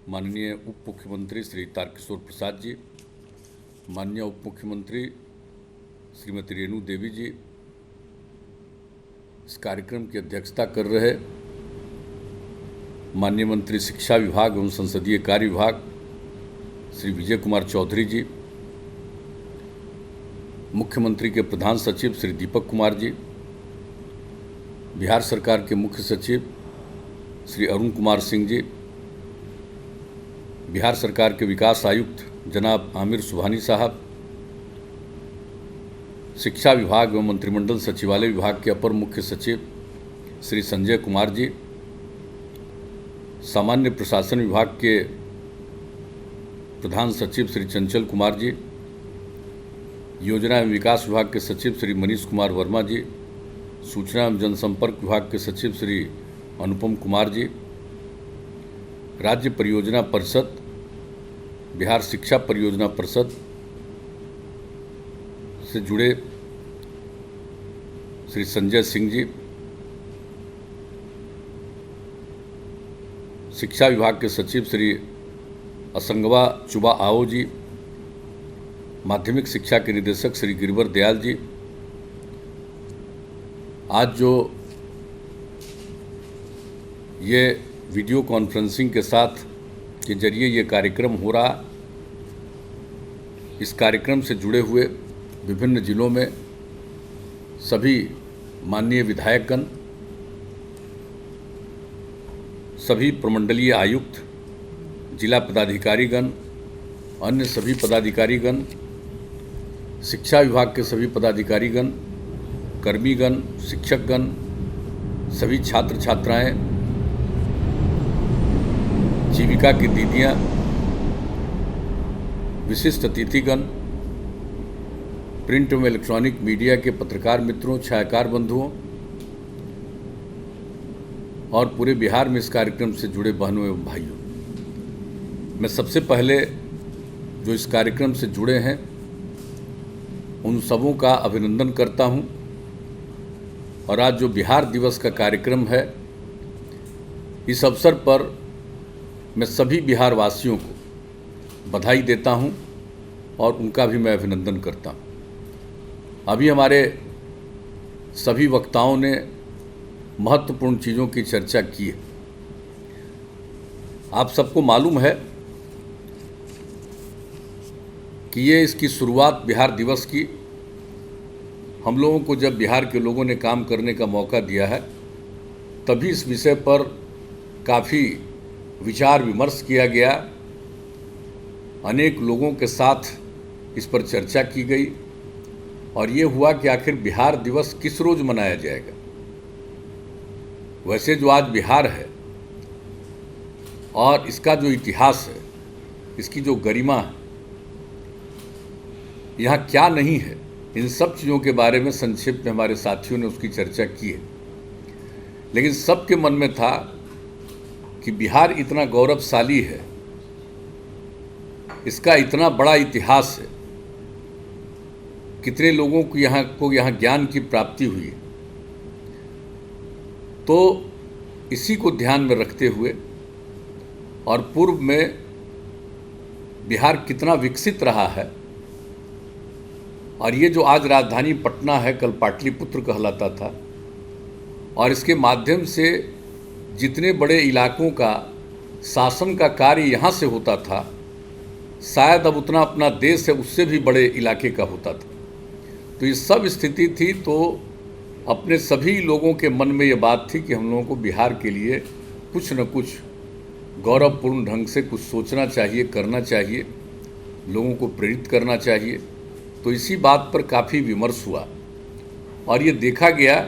माननीय उप मुख्यमंत्री श्री तारकिशोर प्रसाद जी, माननीय उप मुख्यमंत्री श्रीमती रेणु देवी जी इस कार्यक्रम की अध्यक्षता कर रहे, माननीय मंत्री शिक्षा विभाग एवं संसदीय कार्य विभाग श्री विजय कुमार चौधरी जी, मुख्यमंत्री के प्रधान सचिव श्री दीपक कुमार जी, बिहार सरकार के मुख्य सचिव श्री अरुण कुमार सिंह जी, बिहार सरकार के विकास आयुक्त जनाब आमिर सुबहानी साहब, शिक्षा विभाग एवं मंत्रिमंडल सचिवालय विभाग के अपर मुख्य सचिव श्री संजय कुमार जी, सामान्य प्रशासन विभाग के प्रधान सचिव श्री चंचल कुमार जी, योजना एवं विकास विभाग के सचिव श्री मनीष कुमार वर्मा जी, सूचना एवं जनसंपर्क विभाग के सचिव श्री अनुपम कुमार जी, राज्य परियोजना परिषद, बिहार शिक्षा परियोजना परिषद से जुड़े श्री संजय सिंह जी, शिक्षा विभाग के सचिव श्री असंगवा चुबा आओ जी, माध्यमिक शिक्षा के निदेशक श्री गिरिवर दयाल जी। आज जो ये वीडियो कॉन्फ्रेंसिंग के साथ के जरिए ये कार्यक्रम हो रहा, इस कार्यक्रम से जुड़े हुए विभिन्न जिलों में सभी माननीय विधायकगण, सभी प्रमंडलीय आयुक्त, जिला पदाधिकारीगण, अन्य सभी पदाधिकारीगण, शिक्षा विभाग के सभी पदाधिकारीगण, कर्मीगण, शिक्षकगण, सभी छात्र छात्राएं, जीविका की दीदियां, विशिष्ट अतिथिगण, प्रिंट एवं इलेक्ट्रॉनिक मीडिया के पत्रकार मित्रों, छायाकार बंधुओं और पूरे बिहार में इस कार्यक्रम से जुड़े बहनों एवं भाइयों, मैं सबसे पहले जो इस कार्यक्रम से जुड़े हैं उन सबों का अभिनंदन करता हूं। और आज जो बिहार दिवस का कार्यक्रम है, इस अवसर पर मैं सभी बिहार वासियों को बधाई देता हूं और उनका भी मैं अभिनंदन करता हूं। अभी हमारे सभी वक्ताओं ने महत्वपूर्ण चीज़ों की चर्चा की है। आप सबको मालूम है कि ये इसकी शुरुआत बिहार दिवस की हम लोगों को जब बिहार के लोगों ने काम करने का मौका दिया है, तभी इस विषय पर काफ़ी विचार विमर्श किया गया, अनेक लोगों के साथ इस पर चर्चा की गई और ये हुआ कि आखिर बिहार दिवस किस रोज़ मनाया जाएगा। वैसे जो आज बिहार है और इसका जो इतिहास है, इसकी जो गरिमा है, यहाँ क्या नहीं है, इन सब चीज़ों के बारे में संक्षिप्त में हमारे साथियों ने उसकी चर्चा की है। लेकिन सबके मन में था कि बिहार इतना गौरवशाली है, इसका इतना बड़ा इतिहास है, कितने लोगों को यहाँ ज्ञान की प्राप्ति हुई है। तो इसी को ध्यान में रखते हुए और पूर्व में बिहार कितना विकसित रहा है, और ये जो आज राजधानी पटना है कल पाटलिपुत्र कहलाता था, और इसके माध्यम से जितने बड़े इलाकों का शासन का कार्य यहाँ से होता था, शायद अब उतना अपना देश है उससे भी बड़े इलाके का होता था। तो ये सब स्थिति थी। तो अपने सभी लोगों के मन में ये बात थी कि हम लोगों को बिहार के लिए कुछ न कुछ गौरवपूर्ण ढंग से कुछ सोचना चाहिए, करना चाहिए, लोगों को प्रेरित करना चाहिए। तो इसी बात पर काफ़ी विमर्श हुआ और ये देखा गया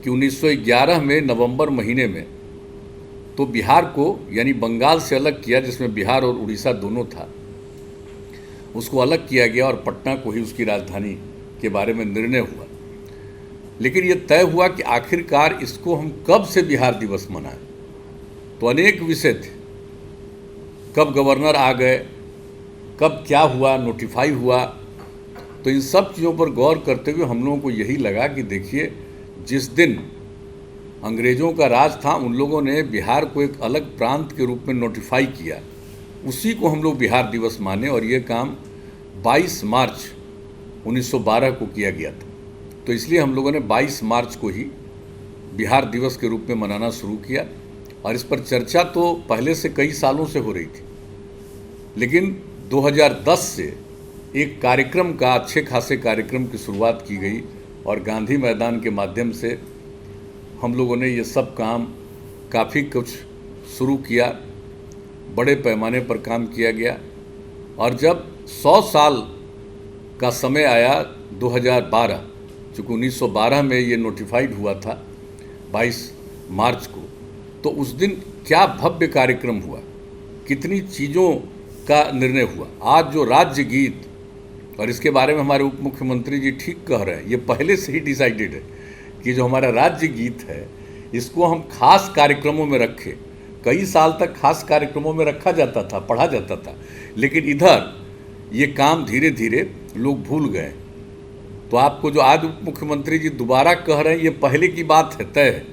कि 1911 में नवंबर महीने में तो बिहार को यानी बंगाल से अलग किया, जिसमें बिहार और उड़ीसा दोनों था, उसको अलग किया गया और पटना को ही उसकी राजधानी के बारे में निर्णय हुआ। लेकिन ये तय हुआ कि आखिरकार इसको हम कब से बिहार दिवस मनाएं। तो अनेक विषय थे, कब गवर्नर आ गए, कब क्या हुआ, नोटिफाई हुआ। तो इन सब चीज़ों पर गौर करते हुए हम लोगों को यही लगा कि देखिए, जिस दिन अंग्रेज़ों का राज था उन लोगों ने बिहार को एक अलग प्रांत के रूप में नोटिफाई किया उसी को हम लोग बिहार दिवस माने और ये काम 22 मार्च 1912 को किया गया था। तो इसलिए हम लोगों ने 22 मार्च को ही बिहार दिवस के रूप में मनाना शुरू किया। और इस पर चर्चा तो पहले से कई सालों से हो रही थी, लेकिन 2010 से एक कार्यक्रम का, अच्छे खासे कार्यक्रम की शुरुआत की गई और गांधी मैदान के माध्यम से हम लोगों ने ये सब काम काफ़ी कुछ शुरू किया, बड़े पैमाने पर काम किया गया। और जब 100 साल का समय आया 2012, चूँकि 1912 में ये नोटिफाइड हुआ था 22 मार्च को, तो उस दिन क्या भव्य कार्यक्रम हुआ, कितनी चीज़ों का निर्णय हुआ। आज जो राज्य गीत, और इसके बारे में हमारे उप मुख्यमंत्री जी ठीक कह रहे हैं, ये पहले से ही डिसाइडेड है कि जो हमारा राज्य गीत है इसको हम खास कार्यक्रमों में रखें। कई साल तक खास कार्यक्रमों में रखा जाता था, पढ़ा जाता था, लेकिन इधर ये काम धीरे धीरे लोग भूल गए। तो आपको जो आज उप मुख्यमंत्री जी दोबारा कह रहे हैं, ये पहले की बात है, तय है।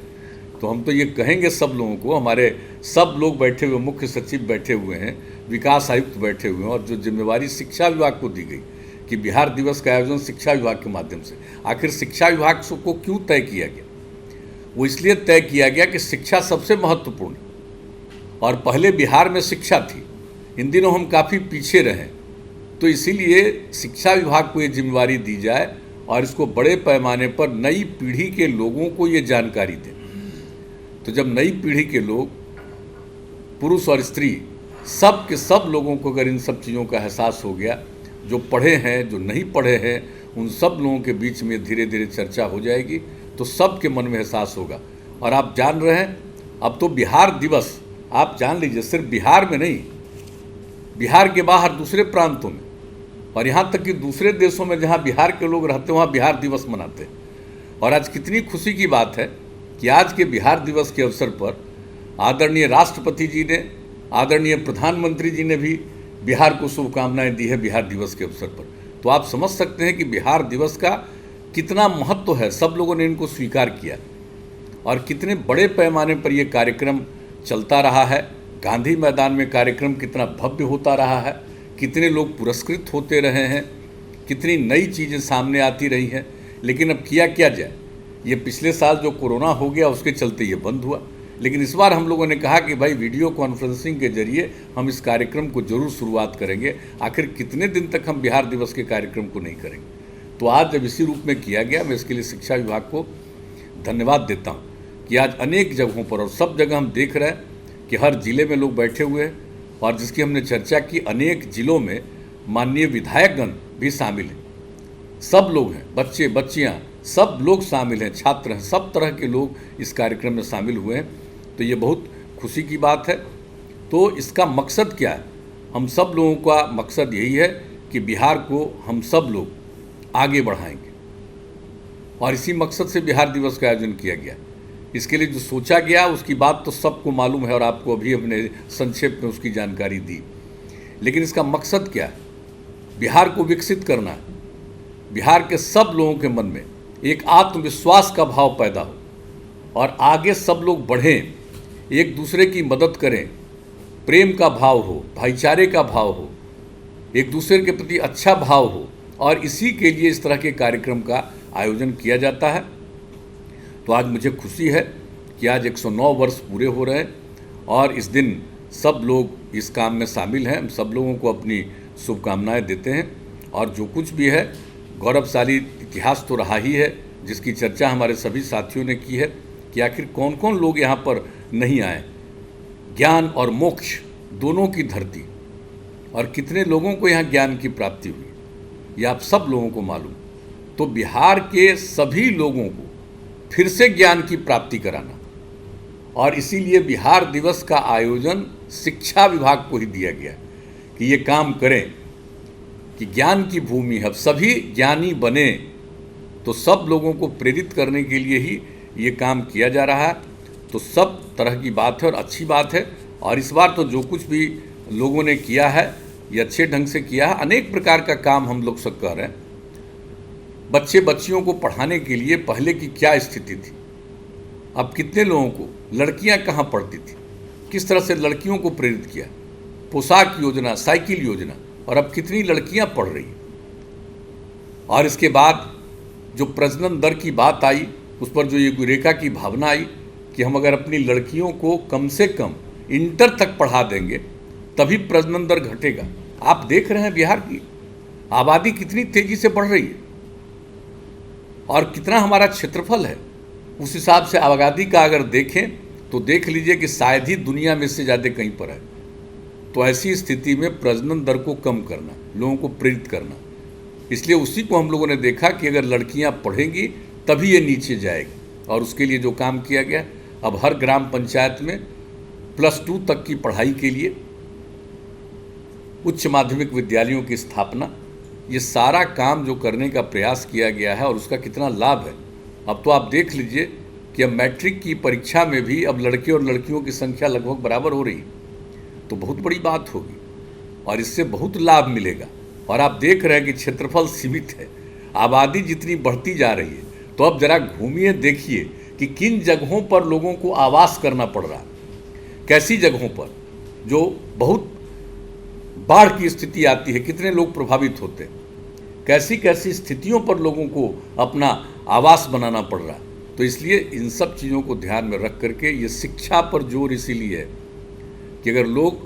तो हम तो ये कहेंगे सब लोगों को, हमारे सब लोग बैठे हुए, मुख्य सचिव बैठे हुए हैं, विकास आयुक्त बैठे हुए हैं, और जो जिम्मेवारी शिक्षा विभाग को दी गई कि बिहार दिवस का आयोजन शिक्षा विभाग के माध्यम से। आखिर शिक्षा विभाग को क्यों तय किया गया? वो इसलिए तय किया गया कि शिक्षा सबसे महत्वपूर्ण, और पहले बिहार में शिक्षा थी, इन दिनों हम काफ़ी पीछे रहे, तो इसीलिए शिक्षा विभाग को ये जिम्मेवारी दी जाए और इसको बड़े पैमाने पर नई पीढ़ी के लोगों को ये जानकारी दें। तो जब नई पीढ़ी के लोग, पुरुष और स्त्री, सब के सब लोगों को अगर इन सब चीज़ों का एहसास हो गया, जो पढ़े हैं, जो नहीं पढ़े हैं, उन सब लोगों के बीच में धीरे धीरे चर्चा हो जाएगी, तो सब के मन में एहसास होगा। और आप जान रहे हैं, अब तो बिहार दिवस, आप जान लीजिए, सिर्फ बिहार में नहीं, बिहार के बाहर दूसरे प्रांतों में, और यहाँ तक कि दूसरे देशों में जहाँ बिहार के लोग रहते हैं वहाँ बिहार दिवस मनाते हैं। और आज कितनी खुशी की बात है कि आज के बिहार दिवस के अवसर पर आदरणीय राष्ट्रपति जी ने, आदरणीय प्रधानमंत्री जी ने भी बिहार को शुभकामनाएं दी है बिहार दिवस के अवसर पर। तो आप समझ सकते हैं कि बिहार दिवस का कितना महत्व है, सब लोगों ने इनको स्वीकार किया, और कितने बड़े पैमाने पर ये कार्यक्रम चलता रहा है। गांधी मैदान में कार्यक्रम कितना भव्य होता रहा है, कितने लोग पुरस्कृत होते रहे हैं, कितनी नई चीज़ें सामने आती रही हैं। लेकिन अब किया क्या जाए, ये पिछले साल जो कोरोना हो गया उसके चलते ये बंद हुआ, लेकिन इस बार हम लोगों ने कहा कि भाई वीडियो कॉन्फ्रेंसिंग के जरिए हम इस कार्यक्रम को जरूर शुरुआत करेंगे। आखिर कितने दिन तक हम बिहार दिवस के कार्यक्रम को नहीं करेंगे। तो आज जब इसी रूप में किया गया, मैं इसके लिए शिक्षा विभाग को धन्यवाद देता हूँ कि आज अनेक जगहों पर, और सब जगह हम देख रहे हैं कि हर जिले में लोग बैठे हुए हैं, और जिसकी हमने चर्चा की, अनेक जिलों में माननीय विधायकगण भी शामिल हैं, सब लोग हैं, बच्चे बच्चियाँ सब लोग शामिल हैं, छात्र हैं, सब तरह के लोग इस कार्यक्रम में शामिल हुए हैं। तो ये बहुत खुशी की बात है। तो इसका मकसद क्या है? हम सब लोगों का मकसद यही है कि बिहार को हम सब लोग आगे बढ़ाएंगे, और इसी मकसद से बिहार दिवस का आयोजन किया गया। इसके लिए जो सोचा गया उसकी बात तो सबको मालूम है, और आपको अभी हमने संक्षेप में उसकी जानकारी दी। लेकिन इसका मकसद क्या है? बिहार को विकसित करना है, बिहार के सब लोगों के मन में एक आत्मविश्वास का भाव पैदा हो, और आगे सब लोग बढ़ें, एक दूसरे की मदद करें, प्रेम का भाव हो, भाईचारे का भाव हो, एक दूसरे के प्रति अच्छा भाव हो, और इसी के लिए इस तरह के कार्यक्रम का आयोजन किया जाता है। तो आज मुझे खुशी है कि आज 109 वर्ष पूरे हो रहे हैं, और इस दिन सब लोग इस काम में शामिल हैं। हम सब लोगों को अपनी शुभकामनाएं देते हैं, और जो कुछ भी है, गौरवशाली इतिहास तो रहा ही है, जिसकी चर्चा हमारे सभी साथियों ने की है कि आखिर कौन कौन लोग यहाँ पर नहीं आए। ज्ञान और मोक्ष दोनों की धरती, और कितने लोगों को यहाँ ज्ञान की प्राप्ति हुई, ये आप सब लोगों को मालूम। तो बिहार के सभी लोगों को फिर से ज्ञान की प्राप्ति कराना, और इसीलिए बिहार दिवस का आयोजन शिक्षा विभाग को ही दिया गया कि ये काम करें, कि ज्ञान की भूमि है, सभी ज्ञानी बने। तो सब लोगों को प्रेरित करने के लिए ही ये काम किया जा रहा है। तो सब तरह की बात है और अच्छी बात है। और इस बार तो जो कुछ भी लोगों ने किया है ये अच्छे ढंग से किया है। अनेक प्रकार का काम हम लोग सब कर रहे हैं। बच्चे बच्चियों को पढ़ाने के लिए पहले की क्या स्थिति थी, अब कितने लोगों को, लड़कियां कहाँ पढ़ती थी, किस तरह से लड़कियों को प्रेरित किया, पोशाक योजना, साइकिल योजना, और अब कितनी लड़कियां पढ़ रही। और इसके बाद जो प्रजनन दर की बात आई, उस पर जो ये यूरेका की भावना आई कि हम अगर अपनी लड़कियों को कम से कम इंटर तक पढ़ा देंगे तभी प्रजनन दर घटेगा। आप देख रहे हैं बिहार की आबादी कितनी तेजी से बढ़ रही है और कितना हमारा क्षेत्रफल है। उस हिसाब से आबादी का अगर देखें तो देख लीजिए कि शायद ही दुनिया में से ज़्यादा कहीं पर है। तो ऐसी स्थिति में प्रजनन दर को कम करना, लोगों को प्रेरित करना, इसलिए उसी को हम लोगों ने देखा कि अगर लड़कियां पढ़ेंगी तभी ये नीचे जाएगी। और उसके लिए जो काम किया गया, अब हर ग्राम पंचायत में +2 तक की पढ़ाई के लिए उच्च माध्यमिक विद्यालयों की स्थापना, ये सारा काम जो करने का प्रयास किया गया है और उसका कितना लाभ है। अब तो आप देख लीजिए कि अब मैट्रिक की परीक्षा में भी अब लड़के और लड़कियों की संख्या लगभग बराबर हो रही, तो बहुत बड़ी बात होगी और इससे बहुत लाभ मिलेगा। और आप देख रहे हैं कि क्षेत्रफल सीमित है, आबादी जितनी बढ़ती जा रही है, तो अब जरा घूमिए, देखिए कि किन जगहों पर लोगों को आवास करना पड़ रहा है, कैसी जगहों पर जो बहुत बाढ़ की स्थिति आती है, कितने लोग प्रभावित होते हैं, कैसी कैसी स्थितियों पर लोगों को अपना आवास बनाना पड़ रहा है। तो इसलिए इन सब चीज़ों को ध्यान में रख करके ये शिक्षा पर जोर इसीलिए है कि अगर लोग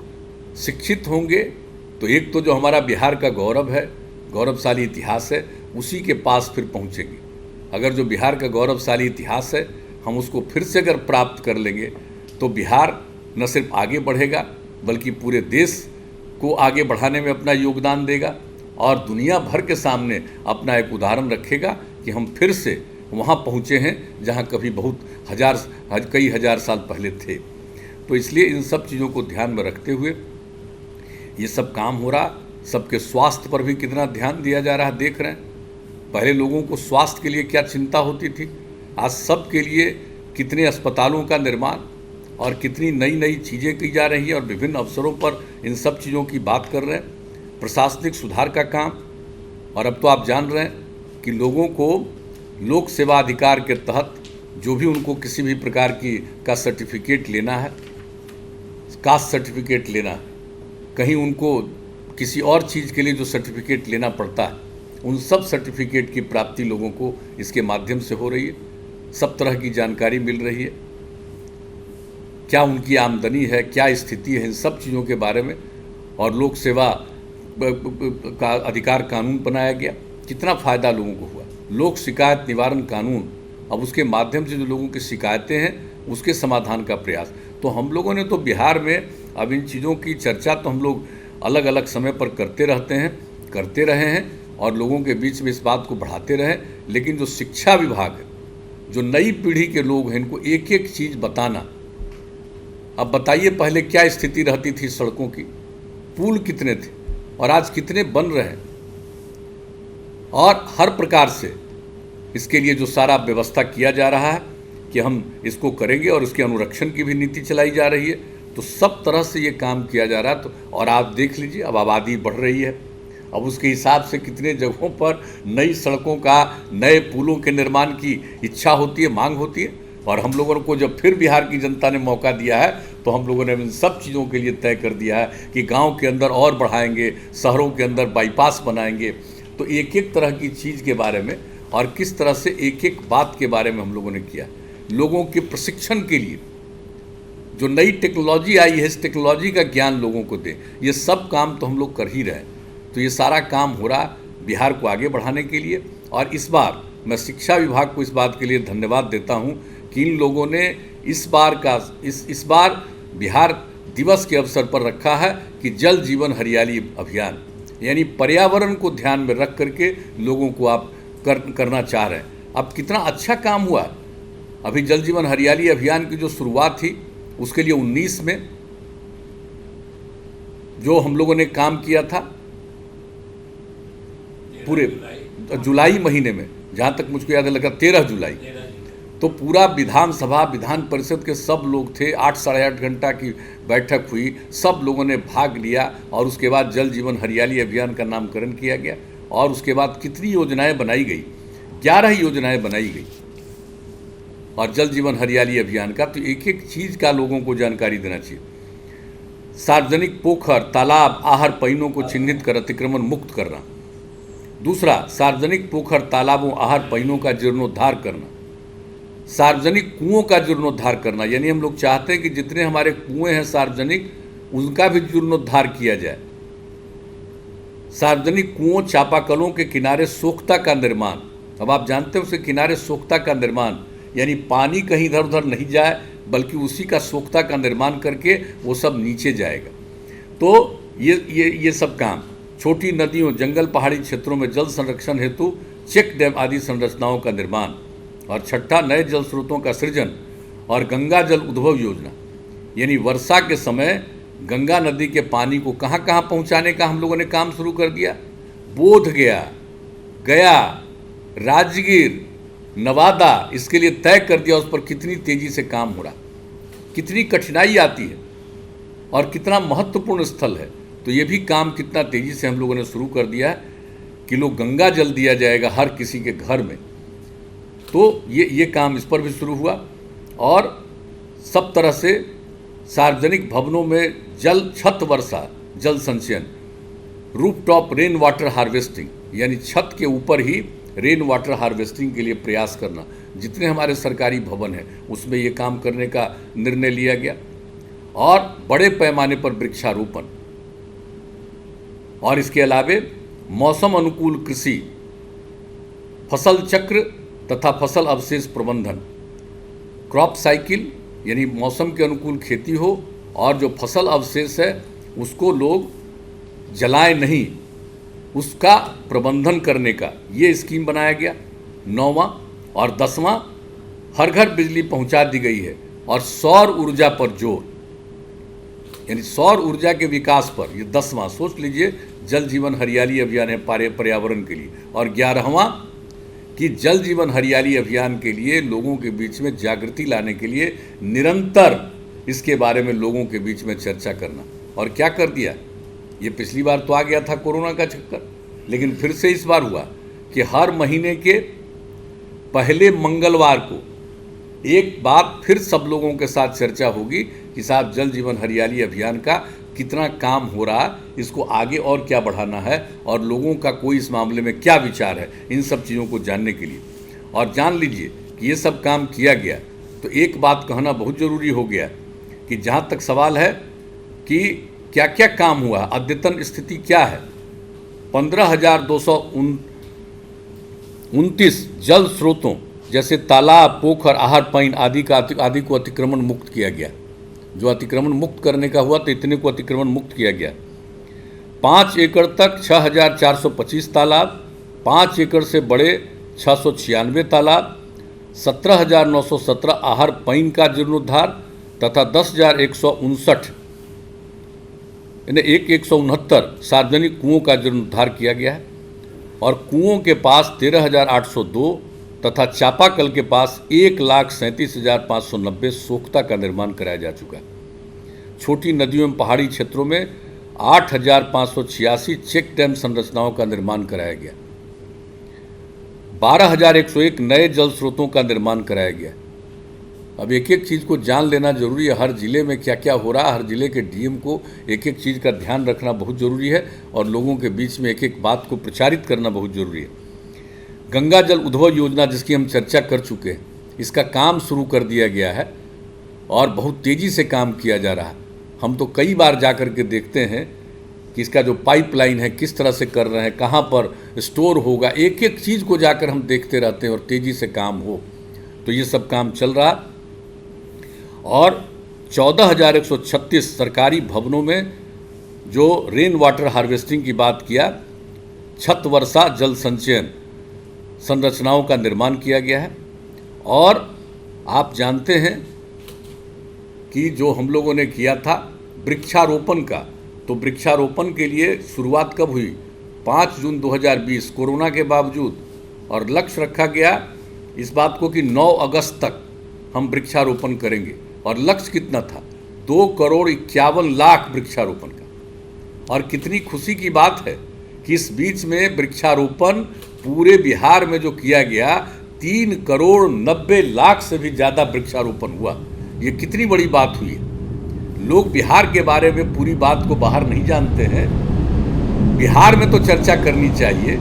शिक्षित होंगे तो एक तो जो हमारा बिहार का गौरव है, गौरवशाली इतिहास है, उसी के पास फिर पहुँचेंगे। अगर जो बिहार का गौरवशाली इतिहास है हम उसको फिर से अगर प्राप्त कर लेंगे तो बिहार न सिर्फ आगे बढ़ेगा बल्कि पूरे देश को आगे बढ़ाने में अपना योगदान देगा और दुनिया भर के सामने अपना एक उदाहरण रखेगा कि हम फिर से वहाँ पहुँचे हैं जहाँ कभी कई हजार साल पहले थे। तो इसलिए इन सब चीज़ों को ध्यान में रखते हुए ये सब काम हो रहा। सबके स्वास्थ्य पर भी कितना ध्यान दिया जा रहा है, देख रहे हैं। पहले लोगों को स्वास्थ्य के लिए क्या चिंता होती थी, आज सब के लिए कितने अस्पतालों का निर्माण और कितनी नई नई चीज़ें की जा रही हैं और विभिन्न अवसरों पर इन सब चीज़ों की बात कर रहे हैं। प्रशासनिक सुधार का काम, और अब तो आप जान रहे हैं कि लोगों को लोक सेवा अधिकार के तहत जो भी उनको किसी भी प्रकार का सर्टिफिकेट लेना है, कास्ट सर्टिफिकेट लेना है, कहीं उनको किसी और चीज़ के लिए जो सर्टिफिकेट लेना पड़ता है, उन सब सर्टिफिकेट की प्राप्ति लोगों को इसके माध्यम से हो रही है। सब तरह की जानकारी मिल रही है, क्या उनकी आमदनी है, क्या स्थिति है, इन सब चीज़ों के बारे में। और लोक सेवा का अधिकार कानून बनाया गया, कितना फ़ायदा लोगों को हुआ। लोक शिकायत निवारण कानून, अब उसके माध्यम से जो लोगों की शिकायतें हैं उसके समाधान का प्रयास। तो हम लोगों ने तो बिहार में अब इन चीज़ों की चर्चा तो हम लोग अलग अलग समय पर करते रहे हैं और लोगों के बीच में इस बात को बढ़ाते रहे। लेकिन जो शिक्षा विभाग है, जो नई पीढ़ी के लोग हैं, इनको एक एक चीज़ बताना। अब बताइए पहले क्या स्थिति रहती थी सड़कों की, पुल कितने थे और आज कितने बन रहे हैं। और हर प्रकार से इसके लिए जो सारा व्यवस्था किया जा रहा है कि हम इसको करेंगे और इसके अनुरक्षण की भी नीति चलाई जा रही है, तो सब तरह से ये काम किया जा रहा है। तो और आप देख लीजिए अब आबादी बढ़ रही है, अब उसके हिसाब से कितने जगहों पर नई सड़कों का, नए पुलों के निर्माण की इच्छा होती है, मांग होती है। और हम लोगों को जब फिर बिहार की जनता ने मौका दिया है तो हम लोगों ने इन सब चीज़ों के लिए तय कर दिया है कि गांव के अंदर और बढ़ाएंगे, शहरों के अंदर बाईपास बनाएंगे। तो एक एक तरह की चीज़ के बारे में और किस तरह से एक एक बात के बारे में हम लोगों ने किया। लोगों के प्रशिक्षण के लिए जो नई टेक्नोलॉजी आई है, इस टेक्नोलॉजी का ज्ञान लोगों को दें, ये सब काम तो हम लोग कर ही रहे हैं। तो ये सारा काम हो रहा बिहार को आगे बढ़ाने के लिए। और इस बार मैं शिक्षा विभाग को इस बात के लिए धन्यवाद देता हूँ कि इन लोगों ने इस बार बिहार दिवस के अवसर पर रखा है कि जल जीवन हरियाली अभियान, यानी पर्यावरण को ध्यान में रख करके लोगों को आप करना चाह रहे हैं। अब कितना अच्छा काम हुआ। अभी जल जीवन हरियाली अभियान की जो शुरुआत थी उसके लिए 19 में जो हम लोगों ने काम किया था, पूरे जुलाई महीने में, जहाँ तक मुझको याद है लगा 13 जुलाई, तो पूरा विधानसभा, विधान परिषद के सब लोग थे, 8 साढ़े 8 घंटा की बैठक हुई, सब लोगों ने भाग लिया। और उसके बाद जल जीवन हरियाली अभियान का नामकरण किया गया। और उसके बाद कितनी योजनाएं बनाई गई, 11 योजनाएं बनाई गई। और जल जीवन हरियाली अभियान का तो एक एक चीज़ का लोगों को जानकारी देना चाहिए। सार्वजनिक पोखर, तालाब, आहर पइनों को चिन्हित कर अतिक्रमण मुक्त करना। दूसरा, सार्वजनिक पोखर, तालाबों, आहर पइनों का जीर्णोद्धार करना। सार्वजनिक कुओं का जीर्णोद्धार करना, यानी हम लोग चाहते हैं कि जितने हमारे कुएं हैं सार्वजनिक, उनका भी जीर्णोद्धार किया जाए। सार्वजनिक कुओं, चापाकलों के किनारे सोख्ता का निर्माण। अब आप जानते हैं उसके किनारे सोख्ता का निर्माण, यानी पानी कहीं इधर उधर नहीं जाए, बल्कि उसी का सोख्ता का निर्माण करके वो सब नीचे जाएगा। तो ये सब काम, छोटी नदियों, जंगल, पहाड़ी क्षेत्रों में जल संरक्षण हेतु चेक डैम आदि संरचनाओं का निर्माण। और छठा, नए जल स्रोतों का सृजन और गंगा जल उद्भव योजना, यानी वर्षा के समय गंगा नदी के पानी को कहाँ कहाँ पहुँचाने का हम लोगों ने काम शुरू कर दिया। बोधगया, गया, राजगीर, नवादा, इसके लिए तय कर दिया। उस पर कितनी तेज़ी से काम हो रहा, कितनी कठिनाई आती है और कितना महत्वपूर्ण स्थल है। तो ये भी काम कितना तेज़ी से हम लोगों ने शुरू कर दिया है कि लोग गंगा जल दिया जाएगा हर किसी के घर में। तो ये काम इस पर भी शुरू हुआ। और सब तरह से सार्वजनिक भवनों में जल छत वर्षा, जल संचयन, रूफटॉप रेन वाटर हार्वेस्टिंग, यानी छत के ऊपर ही रेन वाटर हार्वेस्टिंग के लिए प्रयास करना। जितने हमारे सरकारी भवन हैं उसमें ये काम करने का निर्णय लिया गया। और बड़े पैमाने पर वृक्षारोपण, और इसके अलावे मौसम अनुकूल कृषि, फसल चक्र तथा फसल अवशेष प्रबंधन, क्रॉप साइकिल, यानी मौसम के अनुकूल खेती हो और जो फसल अवशेष है उसको लोग जलाएं नहीं, उसका प्रबंधन करने का ये स्कीम बनाया गया। 9वां और 10वां, हर घर बिजली पहुंचा दी गई है। और सौर ऊर्जा पर जोर, यानी सौर ऊर्जा के विकास पर, ये 10वां। सोच लीजिए, जल जीवन हरियाली अभियान है पर्यावरण के लिए। और 11वां कि जल जीवन हरियाली अभियान के लिए लोगों के बीच में जागृति लाने के लिए निरंतर इसके बारे में लोगों के बीच में चर्चा करना। और क्या कर दिया, ये पिछली बार तो आ गया था कोरोना का चक्कर, लेकिन फिर से इस बार हुआ कि हर महीने के पहले मंगलवार को एक बात फिर सब लोगों के साथ चर्चा होगी कि साहब जल जीवन हरियाली अभियान का कितना काम हो रहा, इसको आगे और क्या बढ़ाना है, और लोगों का कोई इस मामले में क्या विचार है, इन सब चीज़ों को जानने के लिए। और जान लीजिए कि ये सब काम किया गया तो एक बात कहना बहुत ज़रूरी हो गया कि जहाँ तक सवाल है कि क्या क्या काम हुआ, अद्यतन स्थिति क्या है। 15,229 जल स्रोतों जैसे तालाब, पोखर, आहर पइन आदि को अतिक्रमण मुक्त किया गया। जो अतिक्रमण मुक्त करने का हुआ तो इतने को अतिक्रमण मुक्त किया गया। 5 एकड़ तक 6,425 तालाब, 5 एकड़ से बड़े 696 तालाब, 17,917 आहर पइन का जीर्णोद्धार तथा 10,159 यानी 169 सार्वजनिक कुओं का जीर्णोद्धार किया गया है। और कुओं के पास 13,802 तथा चापाकल के पास 1,37,590 सोख्ता का निर्माण कराया जा चुका है। छोटी नदियों एवं पहाड़ी क्षेत्रों में 8,586 चेक डैम संरचनाओं का निर्माण कराया गया। 12,101 नए जल स्रोतों का निर्माण कराया गया। अब एक एक चीज़ को जान लेना जरूरी है, हर ज़िले में क्या क्या हो रहा है। हर ज़िले के डीएम को एक एक चीज़ का ध्यान रखना बहुत ज़रूरी है और लोगों के बीच में एक एक बात को प्रचारित करना बहुत ज़रूरी है। गंगा जल उद्भव योजना जिसकी हम चर्चा कर चुके हैं, इसका काम शुरू कर दिया गया है और बहुत तेज़ी से काम किया जा रहा है। हम तो कई बार जा कर के देखते हैं कि इसका जो पाइपलाइन है किस तरह से कर रहे हैं, कहाँ पर स्टोर होगा, एक एक चीज़ को जाकर हम देखते रहते हैं और तेज़ी से काम हो। तो ये सब काम चल रहा। और 14,136 सरकारी भवनों में जो रेन वाटर हार्वेस्टिंग की बात किया, छत वर्षा जल संचयन संरचनाओं का निर्माण किया गया है। और आप जानते हैं कि जो हम लोगों ने किया था वृक्षारोपण का, तो वृक्षारोपण के लिए शुरुआत कब हुई? 5 जून 2020, कोरोना के बावजूद। और लक्ष्य रखा गया इस बात को कि 9 अगस्त तक हम वृक्षारोपण करेंगे। और लक्ष्य कितना था? 2,51,00,000 वृक्षारोपण का। और कितनी खुशी की बात है कि इस बीच में वृक्षारोपण पूरे बिहार में जो किया गया, 3,90,00,000 से भी ज़्यादा वृक्षारोपण हुआ। ये कितनी बड़ी बात हुई है। लोग बिहार के बारे में पूरी बात को बाहर नहीं जानते हैं। बिहार में तो चर्चा करनी चाहिए,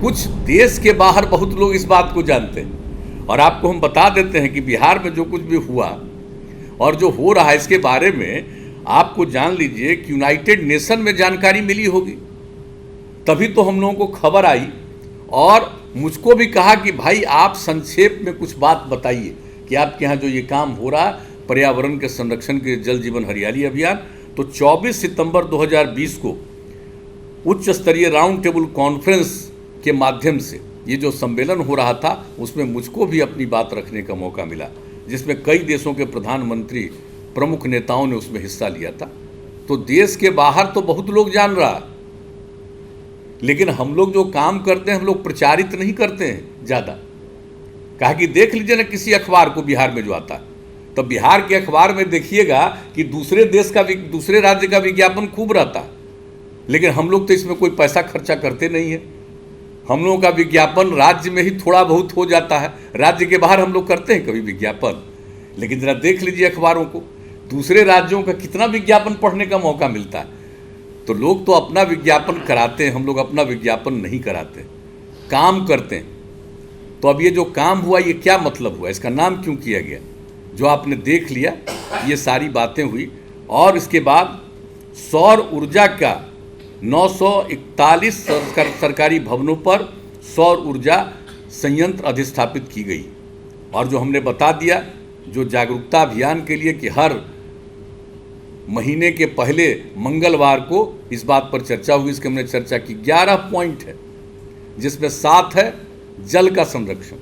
कुछ देश के बाहर बहुत लोग इस बात को जानते हैं। और आपको हम बता देते हैं कि बिहार में जो कुछ भी हुआ और जो हो रहा है इसके बारे में आपको जान लीजिए कि यूनाइटेड नेशन में जानकारी मिली होगी, तभी तो हम लोगों को खबर आई। और मुझको भी कहा कि भाई आप संक्षेप में कुछ बात बताइए कि आपके यहाँ जो ये काम हो रहा है पर्यावरण के संरक्षण के जल जीवन हरियाली अभियान। तो 24 सितंबर 2020 को उच्च स्तरीय राउंड टेबल कॉन्फ्रेंस के माध्यम से ये जो सम्मेलन हो रहा था उसमें मुझको भी अपनी बात रखने का मौका मिला, जिसमें कई देशों के प्रधानमंत्री प्रमुख नेताओं ने उसमें हिस्सा लिया था। तो देश के बाहर तो बहुत लोग जान रहा, लेकिन हम लोग जो काम करते हैं हम लोग प्रचारित नहीं करते हैं ज़्यादा। कहा कि देख लीजिए ना किसी अखबार को बिहार में जो आता है, तो बिहार के अखबार में देखिएगा कि दूसरे देश का दूसरे राज्य का विज्ञापन खूब रहता है, लेकिन हम लोग तो इसमें कोई पैसा खर्चा करते नहीं है। हम लोगों का विज्ञापन राज्य में ही थोड़ा बहुत हो जाता है, राज्य के बाहर हम लोग करते हैं कभी विज्ञापन। लेकिन जरा देख लीजिए अखबारों को, दूसरे राज्यों का कितना विज्ञापन पढ़ने का मौका मिलता है। तो लोग तो अपना विज्ञापन कराते हैं, हम लोग अपना विज्ञापन नहीं कराते, काम करते हैं। तो अब ये जो काम हुआ ये क्या मतलब हुआ, इसका नाम क्यों किया गया, जो आपने देख लिया ये सारी बातें हुई। और इसके बाद सौर ऊर्जा का 941 सरकारी भवनों पर सौर ऊर्जा संयंत्र अधिस्थापित की गई। और जो हमने बता दिया जो जागरूकता अभियान के लिए कि हर महीने के पहले मंगलवार को इस बात पर चर्चा हुई, इसके हमने चर्चा की। 11 पॉइंट है, जिसमें 7 है जल का संरक्षण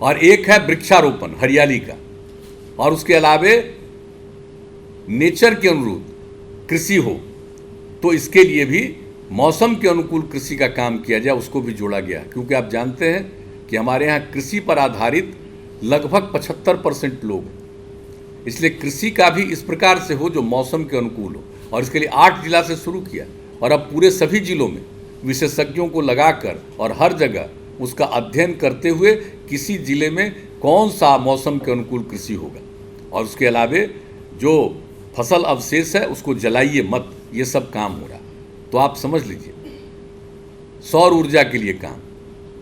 और 1 है वृक्षारोपण हरियाली का, और उसके अलावे नेचर के अनुरूप कृषि हो तो इसके लिए भी मौसम के अनुकूल कृषि का काम किया जाए, उसको भी जोड़ा गया। क्योंकि आप जानते हैं कि हमारे यहाँ कृषि पर आधारित लगभग 75% लोग, इसलिए कृषि का भी इस प्रकार से हो जो मौसम के अनुकूल हो। और इसके लिए 8 जिला से शुरू किया और अब पूरे सभी जिलों में विशेषज्ञों को लगाकर और हर जगह उसका अध्ययन करते हुए किसी जिले में कौन सा मौसम के अनुकूल कृषि होगा। और उसके अलावे जो फसल अवशेष है उसको जलाइए मत, ये सब काम हो रहा। तो आप समझ लीजिए सौर ऊर्जा के लिए काम,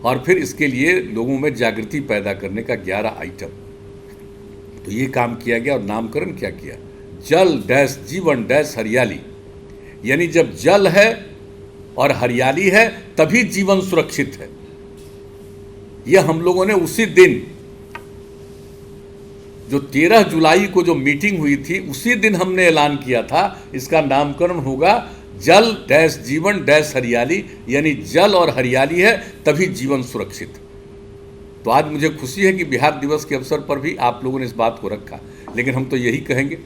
और फिर इसके लिए लोगों में जागृति पैदा करने का 11 आइटम। तो ये काम किया गया और नामकरण क्या किया, जल डैश जीवन डैश हरियाली। यानी जब जल है और हरियाली है तभी जीवन सुरक्षित है। यह हम लोगों ने उसी दिन जो 13 जुलाई को जो मीटिंग हुई थी उसी दिन हमने ऐलान किया था, इसका नामकरण होगा जल डैश जीवन डैश हरियाली। यानी जल और हरियाली है तभी जीवन सुरक्षित। तो आज मुझे खुशी है कि बिहार दिवस के अवसर पर भी आप लोगों ने इस बात को रखा। लेकिन हम तो यही कहेंगे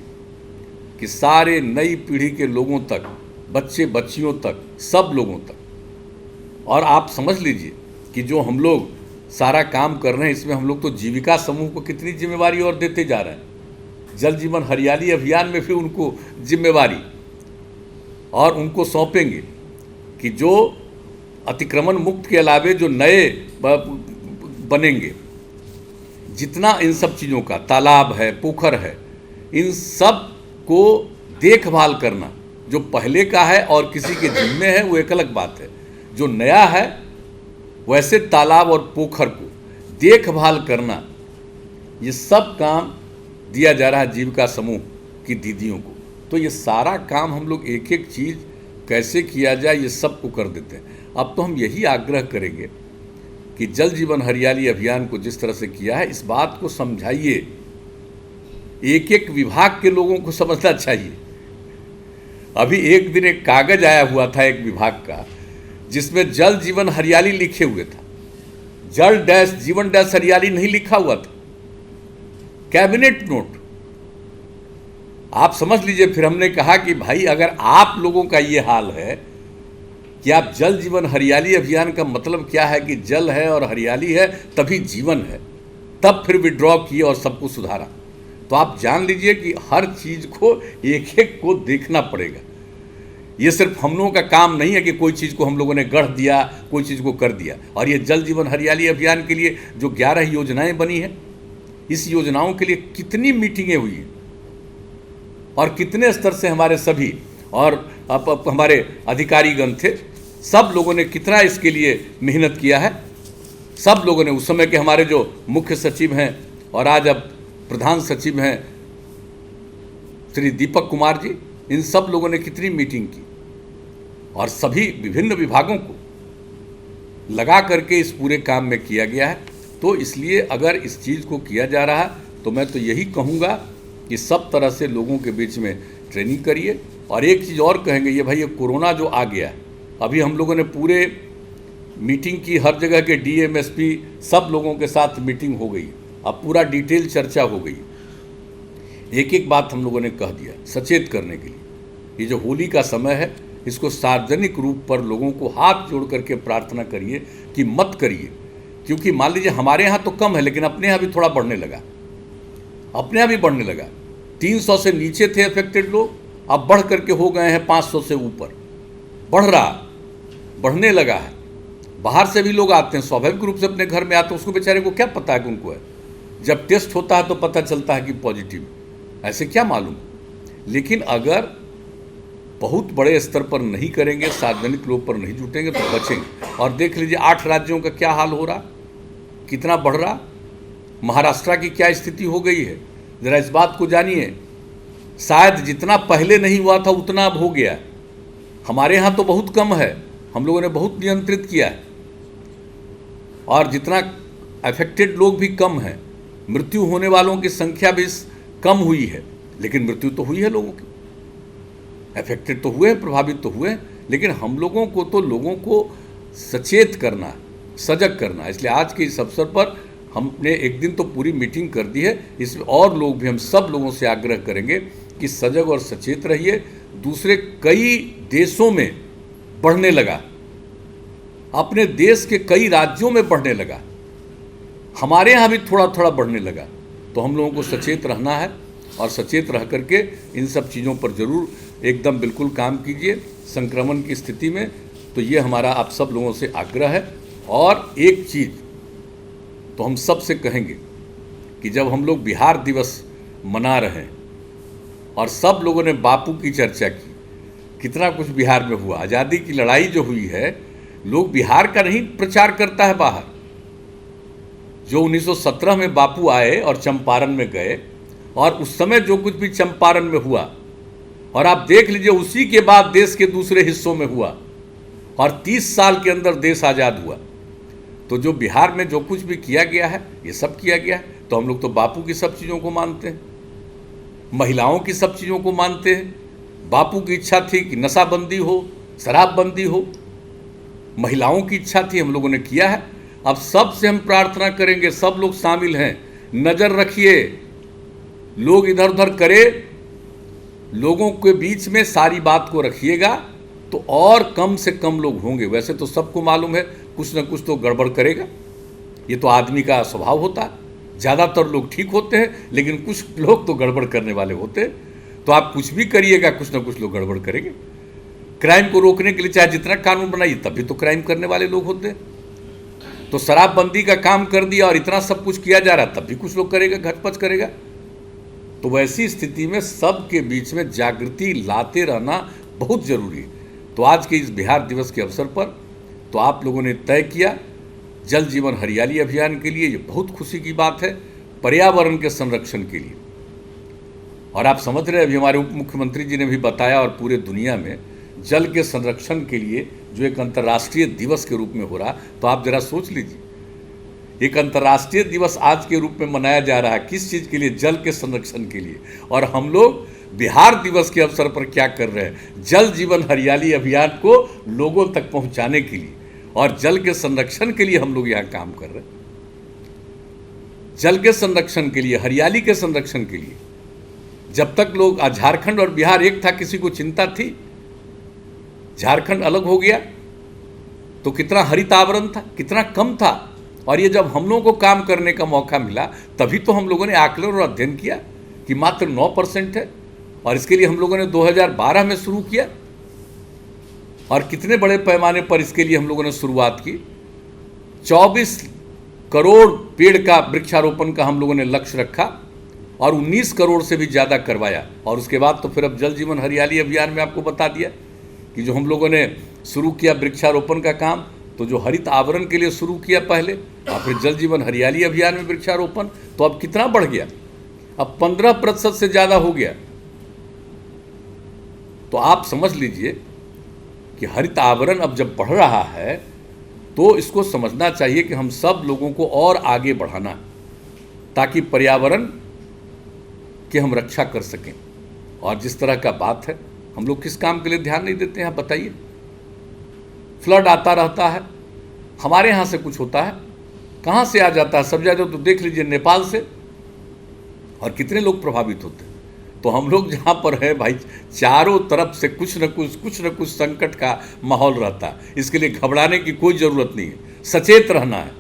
कि सारे नई पीढ़ी के लोगों तक, बच्चे बच्चियों तक, सब लोगों तक, और आप समझ लीजिए कि जो हम लोग सारा काम कर रहे हैं इसमें हम लोग तो जीविका समूह को कितनी जिम्मेवारी और देते जा रहे हैं। जल जीवन हरियाली अभियान में भी उनको जिम्मेवारी और उनको सौंपेंगे कि जो अतिक्रमण मुक्त के अलावे जो नए बनेंगे, जितना इन सब चीज़ों का तालाब है, पोखर है, इन सब को देखभाल करना जो पहले का है और किसी के जिम्मे है वो एक अलग बात है। जो नया है वैसे तालाब और पोखर को देखभाल करना, ये सब काम दिया जा रहा है जीविका समूह की दीदियों को। तो ये सारा काम हम लोग एक एक चीज़ कैसे किया जाए ये सब को कर देते हैं। अब तो हम यही आग्रह करेंगे कि जल जीवन हरियाली अभियान को जिस तरह से किया है इस बात को समझाइए, एक एक विभाग के लोगों को समझना चाहिए। अभी एक दिन एक कागज आया हुआ था एक विभाग का जिसमें जल जीवन हरियाली लिखे हुए था, जल डैश जीवन डैश हरियाली नहीं लिखा हुआ था, कैबिनेट नोट। आप समझ लीजिए। फिर हमने कहा कि भाई अगर आप लोगों का ये हाल है कि आप जल जीवन हरियाली अभियान का मतलब क्या है कि जल है और हरियाली है तभी जीवन है, तब फिर विड्रॉ किए और सबको सुधारा। तो आप जान लीजिए कि हर चीज़ को एक एक को देखना पड़ेगा। ये सिर्फ हम लोगों का काम नहीं है कि कोई चीज़ को हम लोगों ने गढ़ दिया, कोई चीज़ को कर दिया। और ये जल जीवन हरियाली अभियान के लिए जो 11 योजनाएं बनी हैं, इस योजनाओं के लिए कितनी मीटिंगें हुई हैं, और कितने स्तर से हमारे सभी और अब हमारे अधिकारीगण थे, सब लोगों ने कितना इसके लिए मेहनत किया है। सब लोगों ने, उस समय के हमारे जो मुख्य सचिव हैं और आज अब प्रधान सचिव हैं श्री दीपक कुमार जी, इन सब लोगों ने कितनी मीटिंग की और सभी विभिन्न विभागों को लगा करके इस पूरे काम में किया गया है। तो इसलिए अगर इस चीज़ को किया जा रहा है तो मैं तो यही कहूँगा कि सब तरह से लोगों के बीच में ट्रेनिंग करिए। और एक चीज़ और कहेंगे, ये भाई ये कोरोना जो आ गया, अभी हम लोगों ने पूरे मीटिंग की, हर जगह के डीएम एसपी सब लोगों के साथ मीटिंग हो गई, अब पूरा डिटेल चर्चा हो गई, एक एक बात हम लोगों ने कह दिया सचेत करने के लिए। ये जो होली का समय है, इसको सार्वजनिक रूप पर लोगों को हाथ जोड़ करके प्रार्थना करिए कि मत करिए, क्योंकि मान लीजिए हमारे यहाँ तो कम है लेकिन अपने यहाँ भी थोड़ा बढ़ने लगा, अपने यहाँ भी बढ़ने लगा। 300 से नीचे थे अफेक्टेड लोग, अब बढ़ करके हो गए हैं 500 से ऊपर, बढ़ रहा, बढ़ने लगा है। बाहर से भी लोग आते हैं, स्वाभाविक रूप से अपने घर में आते हैं, उसको बेचारे को क्या पता है कि उनको है। जब टेस्ट होता है तो पता चलता है कि पॉजिटिव, ऐसे क्या मालूम। लेकिन अगर बहुत बड़े स्तर पर नहीं करेंगे, सार्वजनिक लोग पर नहीं जुटेंगे तो बचेंगे। और देख लीजिए 8 राज्यों का क्या हाल हो रहा, कितना बढ़ रहा। महाराष्ट्र की क्या स्थिति हो गई है, ज़रा इस बात को जानिए। शायद जितना पहले नहीं हुआ था उतना अब हो गया। हमारे यहाँ तो बहुत कम है, हम लोगों ने बहुत नियंत्रित किया है, और जितना अफेक्टेड लोग भी कम हैं, मृत्यु होने वालों की संख्या भी कम हुई है, लेकिन मृत्यु तो हुई है लोगों की। अफेक्टेड तो हुए, प्रभावित तो हुए, लेकिन हम लोगों को तो लोगों को सचेत करना, सजग करना। इसलिए आज के इस अवसर पर हमने एक दिन तो पूरी मीटिंग कर दी है, इसमें और लोग भी, हम सब लोगों से आग्रह करेंगे कि सजग और सचेत रहिए। दूसरे कई देशों में बढ़ने लगा, अपने देश के कई राज्यों में बढ़ने लगा, हमारे यहाँ भी थोड़ा थोड़ा बढ़ने लगा। तो हम लोगों को सचेत रहना है और सचेत रह करके इन सब चीज़ों पर ज़रूर एकदम बिल्कुल काम कीजिए संक्रमण की स्थिति में। तो ये हमारा आप सब लोगों से आग्रह है। और एक चीज़ तो हम सब से कहेंगे कि जब हम लोग बिहार दिवस मना रहे हैं और सब लोगों ने बापू की चर्चा की, कितना कुछ बिहार में हुआ, आज़ादी की लड़ाई जो हुई है, लोग बिहार का नहीं प्रचार करता है बाहर। जो 1917 में बापू आए और चंपारण में गए, और उस समय जो कुछ भी चंपारण में हुआ, और आप देख लीजिए उसी के बाद देश के दूसरे हिस्सों में हुआ, और 30 साल के अंदर देश आज़ाद हुआ। तो जो बिहार में जो कुछ भी किया गया है, ये सब किया गया है। तो हम लोग तो बापू की सब चीज़ों को मानते हैं, महिलाओं की सब चीज़ों को मानते हैं। बापू की इच्छा थी कि नशाबंदी हो, शराबबंदी हो, महिलाओं की इच्छा थी, हम लोगों ने किया है। अब सबसे हम प्रार्थना करेंगे, सब लोग शामिल हैं, नज़र रखिए, लोग इधर उधर करे, लोगों के बीच में सारी बात को रखिएगा तो और कम से कम लोग होंगे। वैसे तो सबको मालूम है कुछ न कुछ तो गड़बड़ करेगा, ये तो आदमी का स्वभाव होता है। ज़्यादातर लोग ठीक होते हैं, लेकिन कुछ लोग तो गड़बड़ करने वाले होते हैं। तो आप कुछ भी करिएगा, कुछ न कुछ लोग गड़बड़ करेंगे। क्राइम को रोकने के लिए चाहे जितना कानून बनाइए, तब भी तो क्राइम करने वाले लोग होते हैं। तो शराबबंदी का काम कर दिया और इतना सब कुछ किया जा रहा, तब भी कुछ लोग करेगा, घटपच करेगा। तो वैसी स्थिति में सबके बीच में जागृति लाते रहना बहुत ज़रूरी है। तो आज के इस बिहार दिवस के अवसर पर तो आप लोगों ने तय किया जल जीवन हरियाली अभियान के लिए, ये बहुत खुशी की बात है, पर्यावरण के संरक्षण के लिए। और आप समझ रहे हैं, अभी हमारे उप मुख्यमंत्री जी ने भी बताया, और पूरे दुनिया में जल के संरक्षण के लिए जो एक अंतर्राष्ट्रीय दिवस के रूप में हो रहा, तो आप जरा सोच लीजिए, एक अंतर्राष्ट्रीय दिवस आज के रूप में मनाया जा रहा है, किस चीज़ के लिए? जल के संरक्षण के लिए। और हम लोग बिहार दिवस के अवसर पर क्या कर रहे हैं? जल जीवन हरियाली अभियान को लोगों तक पहुंचाने के लिए और जल के संरक्षण के लिए हम लोग यहाँ काम कर रहे हैं। जल के संरक्षण के लिए, हरियाली के संरक्षण के लिए। जब तक लोग झारखंड और बिहार एक था, किसी को चिंता थी? झारखंड अलग हो गया तो कितना हरित आवरण था, कितना कम था। और ये जब हम लोगों को काम करने का मौका मिला, तभी तो हम लोगों ने आकलन और अध्ययन किया कि मात्र 9% है। और इसके लिए हम लोगों ने 2012 में शुरू किया, और कितने बड़े पैमाने पर इसके लिए हम लोगों ने शुरुआत की। 24 करोड़ पेड़ का वृक्षारोपण का हम लोगों ने लक्ष्य रखा, और 19 करोड़ से भी ज़्यादा करवाया। और उसके बाद तो फिर अब जल जीवन हरियाली अभियान में आपको बता दिया कि जो हम लोगों ने शुरू किया वृक्षारोपण का काम, तो जो हरित आवरण के लिए शुरू किया पहले, और फिर जल जीवन हरियाली अभियान में वृक्षारोपण, तो अब कितना बढ़ गया, अब 15% से ज़्यादा हो गया। तो आप समझ लीजिए कि हरित आवरण अब जब बढ़ रहा है तो इसको समझना चाहिए कि हम सब लोगों को और आगे बढ़ाना, ताकि पर्यावरण की हम रक्षा कर सकें। और जिस तरह का बात है, हम लोग किस काम के लिए ध्यान नहीं देते हैं, आप बताइए। फ्लड आता रहता है, हमारे यहाँ से कुछ होता है, कहाँ से आ जाता है, सब ज़्यादा तो देख लीजिए नेपाल से, और कितने लोग प्रभावित होते हैं। तो हम लोग जहाँ पर है भाई, चारों तरफ से कुछ न कुछ संकट का माहौल रहता है। इसके लिए घबराने की कोई ज़रूरत नहीं है, सचेत रहना है।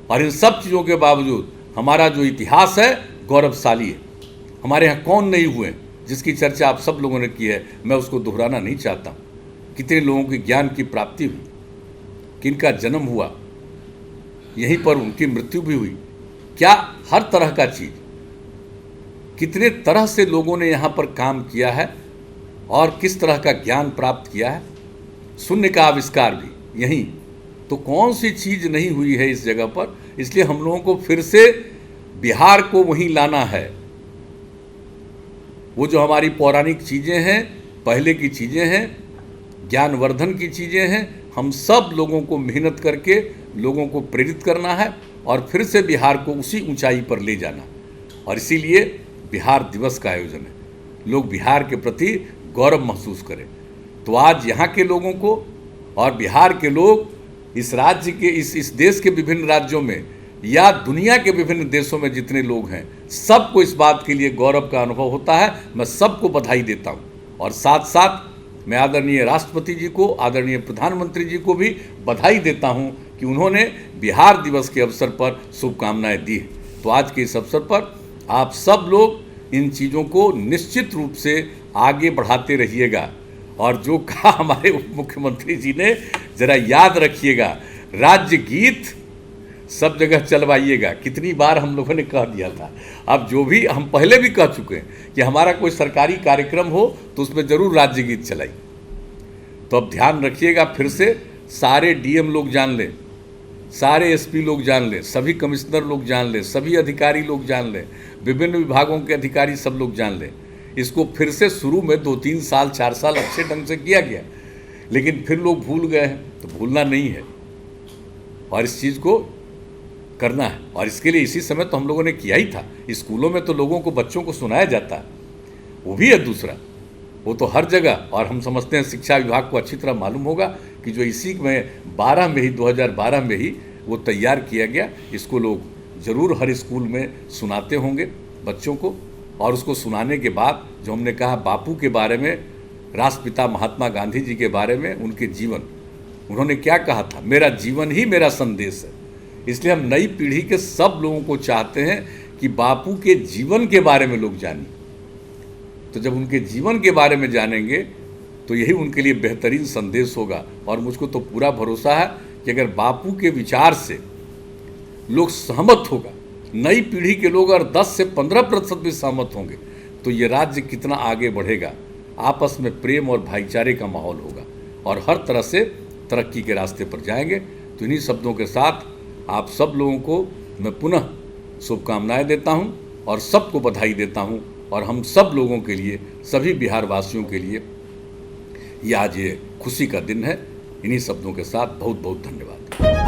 और इन सब चीज़ों के बावजूद हमारा जो इतिहास है गौरवशाली है। हमारे यहाँ कौन नहीं हुए जिसकी चर्चा आप सब लोगों ने की है, मैं उसको दोहराना नहीं चाहता। कितने लोगों के ज्ञान की प्राप्ति हुई, किनका जन्म हुआ, यहीं पर उनकी मृत्यु भी हुई। क्या हर तरह का चीज़, कितने तरह से लोगों ने यहाँ पर काम किया है और किस तरह का ज्ञान प्राप्त किया है। शून्य का आविष्कार भी यहीं, तो कौन सी चीज़ नहीं हुई है इस जगह पर। इसलिए हम लोगों को फिर से बिहार को वहीं लाना है। वो जो हमारी पौराणिक चीज़ें हैं, पहले की चीज़ें हैं, ज्ञानवर्धन की चीज़ें हैं, हम सब लोगों को मेहनत करके लोगों को प्रेरित करना है और फिर से बिहार को उसी ऊंचाई पर ले जाना। और इसीलिए बिहार दिवस का आयोजन है, लोग बिहार के प्रति गौरव महसूस करें। तो आज यहाँ के लोगों को और बिहार के लोग इस राज्य के, इस देश के विभिन्न राज्यों में या दुनिया के विभिन्न देशों में जितने लोग हैं, सबको इस बात के लिए गौरव का अनुभव होता है। मैं सबको बधाई देता हूँ। और साथ साथ मैं आदरणीय राष्ट्रपति जी को, आदरणीय प्रधानमंत्री जी को भी बधाई देता हूँ कि उन्होंने बिहार दिवस के अवसर पर शुभकामनाएँ दी हैं। तो आज के इस अवसर पर आप सब लोग इन चीज़ों को निश्चित रूप से आगे बढ़ाते रहिएगा। और जो कहा हमारे उप मुख्यमंत्री जी ने, ज़रा याद रखिएगा, राज्य गीत सब जगह चलवाइएगा। कितनी बार हम लोगों ने कह दिया था। अब जो भी हम पहले भी कह चुके हैं कि हमारा कोई सरकारी कार्यक्रम हो तो उसमें ज़रूर राज्य गीत चलाइए। तो अब ध्यान रखिएगा, फिर से सारे डीएम लोग जान लें, सारे एसपी लोग जान लें, सभी कमिश्नर लोग जान लें, सभी अधिकारी लोग जान लें, विभिन्न विभागों के अधिकारी सब लोग जान लें। इसको फिर से शुरू में 2-3 साल 4 साल अच्छे ढंग से किया गया, लेकिन फिर लोग भूल गए हैं। तो भूलना नहीं है और इस चीज़ को करना है। और इसके लिए इसी समय तो हम लोगों ने किया ही था। स्कूलों में तो लोगों को, बच्चों को सुनाया जाता है, वो भी है दूसरा, वो तो हर जगह। और हम समझते हैं शिक्षा विभाग को अच्छी तरह मालूम होगा कि जो इसी में 2012 में ही वो तैयार किया गया, इसको लोग ज़रूर हर स्कूल में सुनाते होंगे बच्चों को। और उसको सुनाने के बाद जो हमने कहा बापू के बारे में, राष्ट्रपिता महात्मा गांधी जी के बारे में, उनके जीवन, उन्होंने क्या कहा था, मेरा जीवन ही मेरा संदेश है। इसलिए हम नई पीढ़ी के सब लोगों को चाहते हैं कि बापू के जीवन के बारे में लोग जानें। तो जब उनके जीवन के बारे में जानेंगे तो यही उनके लिए बेहतरीन संदेश होगा। और मुझको तो पूरा भरोसा है कि अगर बापू के विचार से लोग सहमत होगा, नई पीढ़ी के लोग अगर 10 से 15% भी सहमत होंगे, तो ये राज्य कितना आगे बढ़ेगा। आपस में प्रेम और भाईचारे का माहौल होगा और हर तरह से तरक्की के रास्ते पर जाएंगे। तो इन्हीं शब्दों के साथ आप सब लोगों को मैं पुनः शुभकामनाएं देता हूं और सबको बधाई देता हूं। और हम सब लोगों के लिए, सभी बिहार वासियों के लिए ये आज ये खुशी का दिन है। इन्हीं शब्दों के साथ बहुत बहुत धन्यवाद।